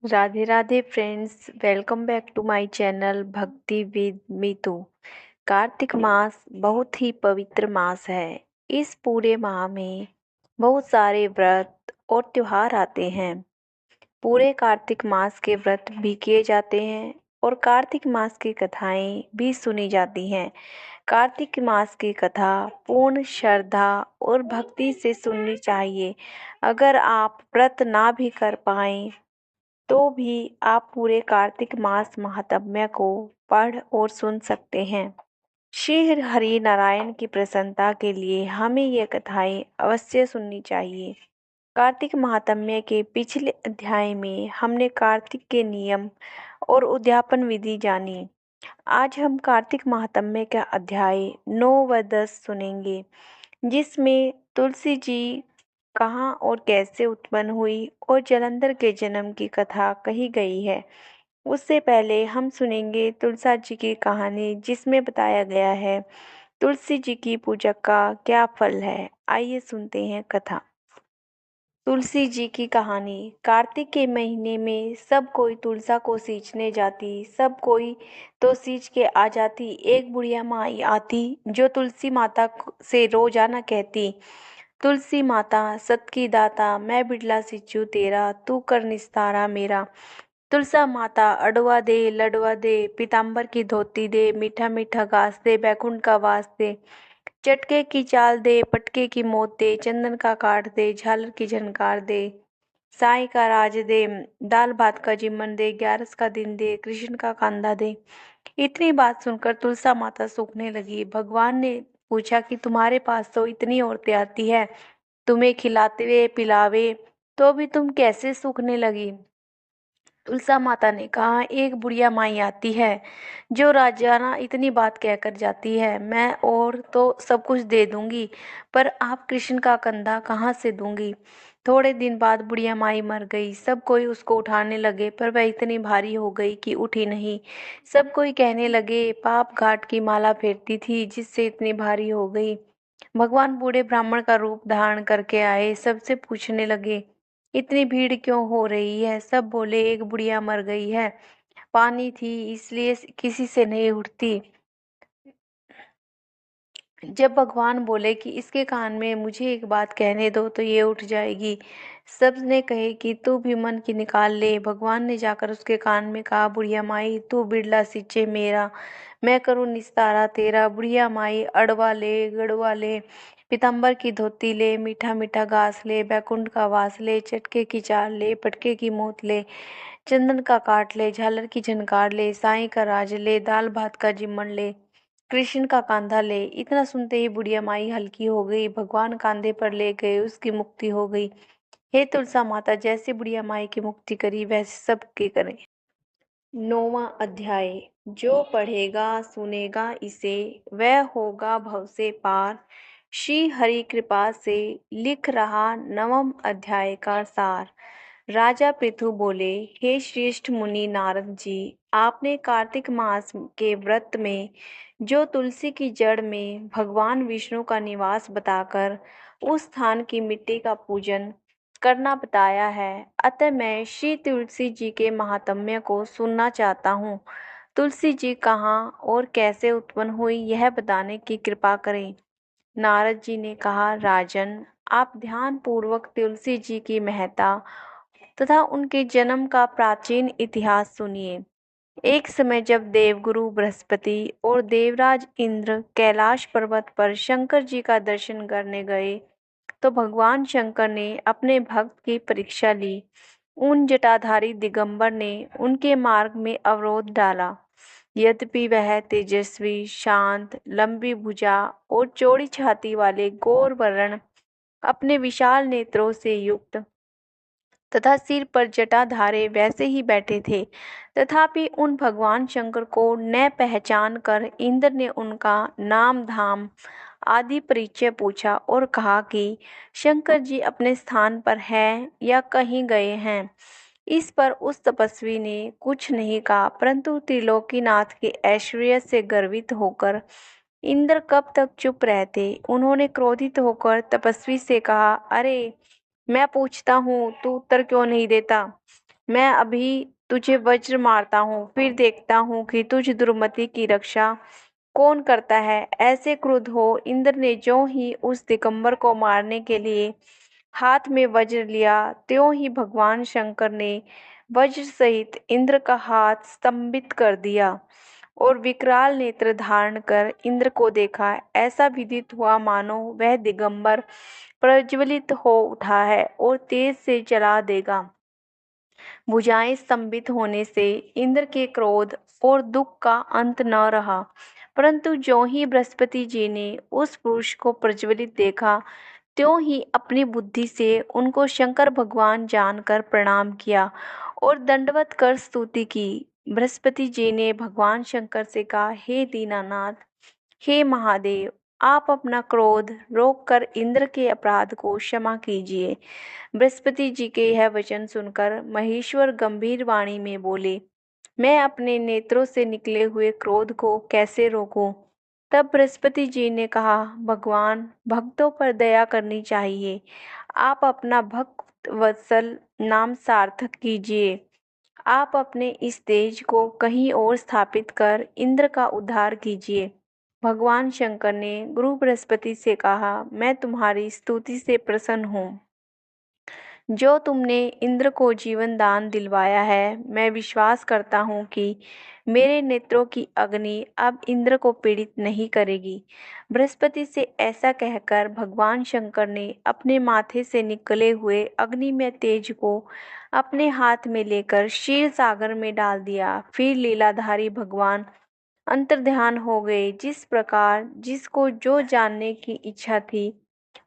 Radhe Radhe friends, welcome back to my channel Bhakti with Meetu. Kartik मास बहुत ही पवित्र मास है। इस पूरे माह में बहुत सारे व्रत और त्योहार आते हैं। पूरे कार्तिक मास के व्रत भी किए जाते हैं और कार्तिक मास की कथाएं भी सुनी जाती हैं। कार्तिक मास की कथा पूर्ण श्रद्धा और भक्ति से सुननी चाहिए। अगर आप व्रत ना भी कर पाएं तो भी आप पूरे कार्तिक मास महात्म्य को पढ़ और सुन सकते हैं। श्री हरि नारायण की प्रसन्नता के लिए हमें ये कथाएं अवश्य सुननी चाहिए। कार्तिक महात्म्य के पिछले अध्याय में हमने कार्तिक के नियम और उद्यापन विधि जानी। आज हम कार्तिक महात्म्य का अध्याय 9 व 10 सुनेंगे, जिसमें तुलसी जी कहाँ और कैसे उत्पन्न हुई और जलंधर के जन्म की कथा कही गई है। उससे पहले हम सुनेंगे तुलसा जी की कहानी, जिसमें बताया गया है तुलसी जी की पूजा का क्या फल है। आइए सुनते हैं कथा। तुलसी जी की कहानी। कार्तिक के महीने में सब कोई तुलसा को सींचने जाती। सब कोई तो सींच के आ जाती। एक बुढ़िया माई आती जो तुलसी माता से रोजाना कहती, तुलसी माता सत की दाता, मैं बिड़ला सिंचू तेरा, तू कर निस्तारा मेरा। तुलसा माता अडवा दे, लडवा दे, पीताम्बर की धोती दे, मीठा मीठा घास दे, बैकुंठ का वास दे, चटके की चाल दे, पटके की मौत दे, चंदन का काट दे, झालर की झनकार दे, साई का राज दे, दाल भात का जिम्मन दे, ग्यारस का दिन दे, कृष्ण का कांधा दे। इतनी बात सुनकर तुलसा माता सूखने लगी। भगवान ने पूछा कि तुम्हारे पास तो इतनी औरतें आती है, तुम्हें खिलाते पिलावे, तो भी तुम कैसे सूखने लगी। तुलसा माता ने कहा, एक बुढ़िया माई आती है जो राजाना इतनी बात कहकर जाती है, मैं और तो सब कुछ दे दूंगी, पर आप कृष्ण का कंधा कहाँ से दूंगी। थोड़े दिन बाद बुढ़िया माई मर गई। सब कोई उसको उठाने लगे, पर वह इतनी भारी हो गई कि उठी नहीं। सब कोई कहने लगे, पाप घाट की माला फेरती थी जिससे इतनी भारी हो गई। भगवान बूढ़े ब्राह्मण का रूप धारण करके आए। सबसे पूछने लगे, इतनी भीड़ क्यों हो रही है। सब बोले, एक बुढ़िया मर गई है, पानी थी इसलिए किसी से नहीं उठती। जब भगवान बोले कि इसके कान में मुझे एक बात कहने दो तो ये उठ जाएगी। सब ने कहे कि तू भी मन की निकाल ले। भगवान ने जाकर उसके कान में कहा, बुढ़िया माई तू बिड़ला सींचे मेरा, मैं करूँ निस्तारा तेरा। बुढ़िया माई अड़वा ले, गड़वा ले, पीताम्बर की धोती ले, मीठा मीठा घास ले, बैकुंठ का वास ले, चटके की चाल ले, पटके की मोत ले, चंदन का काट ले, झालर की झनकार ले, साईं का राज ले, दाल भात का जिम्मन ले, कृष्ण का कांधा ले। इतना सुनते ही बुढ़िया माई हल्की हो गई। भगवान कांधे पर ले गए, उसकी मुक्ति हो गई। हे तुलसा माता, जैसे बुढ़िया माई की मुक्ति करी वैसे सबके करें। 9वां अध्याय। जो पढ़ेगा सुनेगा इसे, वह होगा भव से पार। श्री हरि कृपा से लिख रहा 9वां अध्याय का सार। राजा पृथु बोले, हे श्रेष्ठ मुनि नारद जी, आपने कार्तिक मास के व्रत में जो तुलसी की जड़ में भगवान विष्णु का निवास बताकर उस स्थान की मिट्टी का पूजन करना बताया है, अतः मैं श्री तुलसी जी के महात्म्य को सुनना चाहता हूँ। तुलसी जी कहाँ और कैसे उत्पन्न हुई, यह बताने की कृपा करें। नारद जी ने कहा, राजन, आप ध्यान पूर्वक तुलसी जी की महत्ता तथा उनके जन्म का प्राचीन इतिहास सुनिए। एक समय जब देवगुरु बृहस्पति और देवराज इंद्र कैलाश पर्वत पर शंकर जी का दर्शन करने गए, तो भगवान शंकर ने अपने भक्त की परीक्षा ली। उन जटाधारी दिगंबर ने उनके मार्ग में अवरोध डाला। यद्यपि वह तेजस्वी, शांत, लंबी भुजा और चौड़ी छाती वाले गौर वर्ण, अपने विशाल नेत्रों से युक्त तथा सिर पर जटाधारे वैसे ही बैठे थे, तथापि उन भगवान शंकर को न पहचान कर इंद्र ने उनका नाम धाम आदि परिचय पूछा और कहा कि शंकर जी अपने स्थान पर हैं या कहीं गए हैं। इस पर उस तपस्वी ने कुछ नहीं कहा, परंतु त्रिलोकीनाथ के ऐश्वर्य से गर्वित होकर इंद्र कब तक चुप रहते। उन्होंने क्रोधित होकर तपस्वी से कहा, अरे मैं पूछता हूँ, तू उत्तर क्यों नहीं देता। मैं अभी तुझे वज्र मारता हूँ, फिर देखता हूँ कि तुझ दुर्मति की रक्षा कौन करता है। ऐसे क्रुद्ध हो इंद्र ने ज्यों ही उस दिगंबर को मारने के लिए हाथ में वज्र लिया, त्यों ही भगवान शंकर ने वज्र सहित इंद्र का हाथ स्तंभित कर दिया और विकराल नेत्र धारण कर इंद्र को देखा। ऐसा विदित हुआ मानो वह दिगंबर प्रज्वलित हो उठा है और तेज से जला देगा। भुजाएं स्तंभित होने से इंद्र के क्रोध और दुख का अंत न रहा, परंतु ज्यों ही बृहस्पति जी ने उस पुरुष को प्रज्वलित देखा, त्यों ही अपनी बुद्धि से उनको शंकर भगवान जानकर प्रणाम किया और दंडवत कर स्तुति की। बृहस्पति जी ने भगवान शंकर से कहा, हे दीनानाथ, हे महादेव, आप अपना क्रोध रोककर इंद्र के अपराध को क्षमा कीजिए। बृहस्पति जी के यह वचन सुनकर महेश्वर गंभीर वाणी में बोले, मैं अपने नेत्रों से निकले हुए क्रोध को कैसे रोकूं? तब बृहस्पति जी ने कहा, भगवान, भक्तों पर दया करनी चाहिए। आप अपना भक्त वत्सल नाम सार्थक कीजिए। आप अपने इस तेज को कहीं और स्थापित कर इंद्र का उद्धार कीजिए। भगवान शंकर ने गुरु बृहस्पति से कहा, मैं तुम्हारी स्तुति से प्रसन्न हूँ। जो तुमने इंद्र को जीवन दान दिलवाया है, मैं विश्वास करता हूँ कि मेरे नेत्रों की अग्नि अब इंद्र को पीड़ित नहीं करेगी। बृहस्पति से ऐसा कहकर भगवान शंकर ने अपने माथे से निकले हुए अग्नि में तेज को अपने हाथ में लेकर क्षीर सागर में डाल दिया। फिर लीलाधारी भगवान अंतर्ध्यान हो गए। जिस प्रकार जिसको जो जानने की इच्छा थी,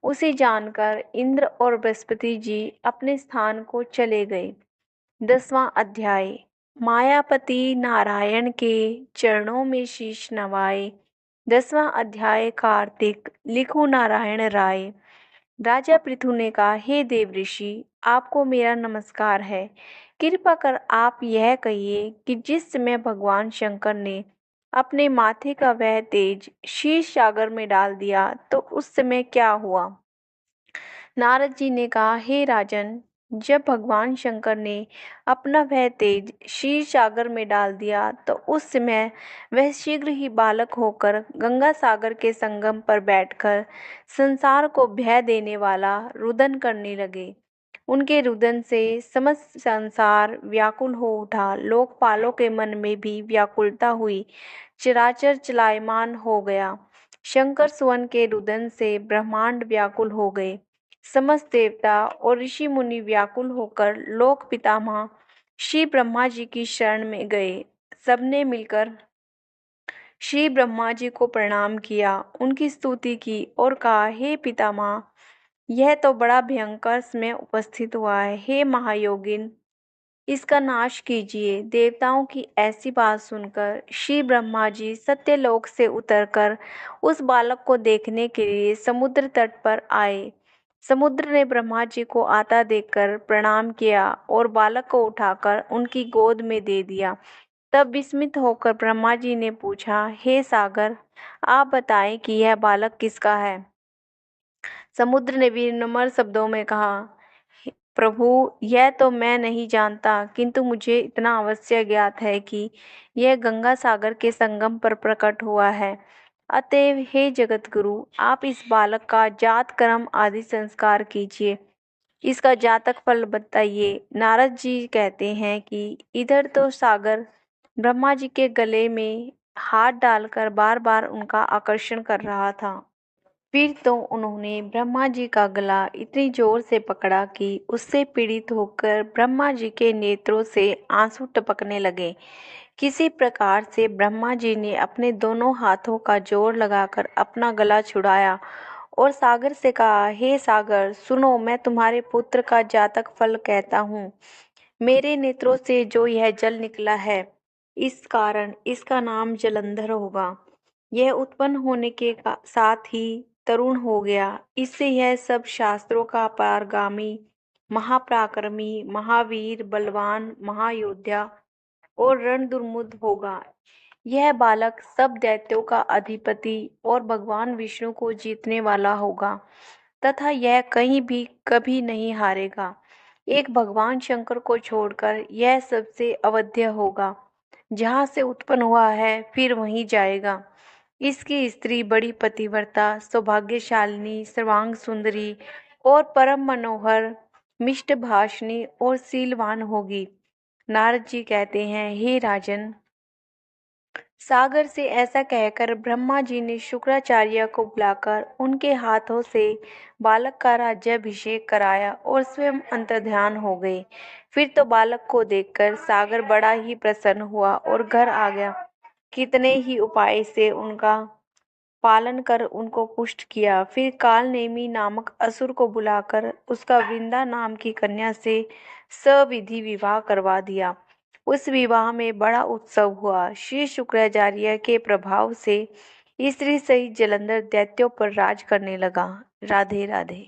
उसे जानकर इंद्र और बृहस्पति जी अपने स्थान को चले गए। 10वां अध्याय। मायापति नारायण के चरणों में शीश नवाए। 10वां अध्याय। कार्तिक। लिखो नारायण राय। राजा पृथु ने कहा, हे देव ऋषि, आपको मेरा नमस्कार है। कृपा कर आप यह कहिए कि जिस समय भगवान शंकर ने अपने माथे का वह तेज क्षीर सागर में डाल दिया, तो उस समय क्या हुआ? नारद जी ने कहा, हे राजन, जब भगवान शंकर ने अपना वह तेज क्षीर सागर में डाल दिया, तो उस समय वह शीघ्र ही बालक होकर गंगा सागर के संगम पर बैठकर संसार को भय देने वाला रुदन करने लगे। उनके रुदन से समस्त संसार व्याकुल हो उठा। लोकपालों के मन में भी व्याकुलता हुई। चराचर चलायमान हो गया। शंकर सुवन के रुदन से ब्रह्मांड व्याकुल हो गए। समस्त देवता और ऋषि मुनि व्याकुल होकर लोक पितामह श्री ब्रह्मा जी की शरण में गए। सबने मिलकर श्री ब्रह्मा जी को प्रणाम किया, उनकी स्तुति की और कहा, हे पितामह, यह तो बड़ा भयंकर समय उपस्थित हुआ है। हे महायोगिन, इसका नाश कीजिए। देवताओं की ऐसी बात सुनकर श्री ब्रह्मा जी सत्यलोक से उतरकर उस बालक को देखने के लिए समुद्र तट पर आए। समुद्र ने ब्रह्मा जी को आता देखकर प्रणाम किया और बालक को उठाकर उनकी गोद में दे दिया। तब विस्मित होकर ब्रह्मा जी ने पूछा, हे सागर, आप बताएं कि यह बालक किसका है? समुद्र ने विनम्र शब्दों में कहा, प्रभु, यह तो मैं नहीं जानता, किंतु मुझे इतना अवश्य ज्ञात है कि यह गंगा सागर के संगम पर प्रकट हुआ है। अतएव हे जगत गुरु, आप इस बालक का जात कर्म आदि संस्कार कीजिए। इसका जातक फल बताइए। नारद जी कहते हैं कि इधर तो सागर ब्रह्मा जी के गले में हाथ डालकर बार बार उनका आकर्षण कर रहा था। फिर तो उन्होंने ब्रह्मा जी का गला इतनी जोर से पकड़ा कि उससे पीड़ित होकर ब्रह्मा जी के नेत्रों से आंसू टपकने लगे। किसी प्रकार से ब्रह्मा जी ने अपने दोनों हाथों का जोर लगाकर अपना गला छुड़ाया और सागर से कहा, हे सागर, सुनो, मैं तुम्हारे पुत्र का जातक फल कहता हूँ। मेरे नेत्रों से जो यह जल निकला है, इस कारण इसका नाम जलंधर होगा। यह उत्पन्न होने के साथ ही तरुण हो गया। इससे यह सब शास्त्रों का पारगामी, महापराक्रमी, महावीर, बलवान, महायोद्धा और रण दुर्मुद होगा। यह बालक सब दैत्यों का अधिपति और भगवान विष्णु को जीतने वाला होगा तथा यह कहीं भी कभी नहीं हारेगा। एक भगवान शंकर को छोड़कर यह सबसे अवध्य होगा। जहाँ से उत्पन्न हुआ है फिर वहीं जाएगा। इसकी स्त्री बड़ी पतिव्रता, सौभाग्यशालिनी, सर्वांग सुंदरी और परम मनोहर, मिष्ट भाषिणी और शीलवान होगी। नारद जी कहते हैं, हे राजन, सागर से ऐसा कहकर ब्रह्मा जी ने शुक्राचार्य को बुलाकर उनके हाथों से बालक का राज्याभिषेक कराया और स्वयं अंतर्ध्यान हो गए। फिर तो बालक को देखकर सागर बड़ा ही प्रसन्न हुआ और घर आ गया। कितने ही उपाय से उनका पालन कर उनको पुष्ट किया। फिर कालनेमी नामक असुर को बुलाकर उसका वृंदा नाम की कन्या से सविधि विवाह करवा दिया। उस विवाह में बड़ा उत्सव हुआ। श्री शुक्राचार्य के प्रभाव से स्त्री सहित जलंधर दैत्यों पर राज करने लगा। राधे राधे।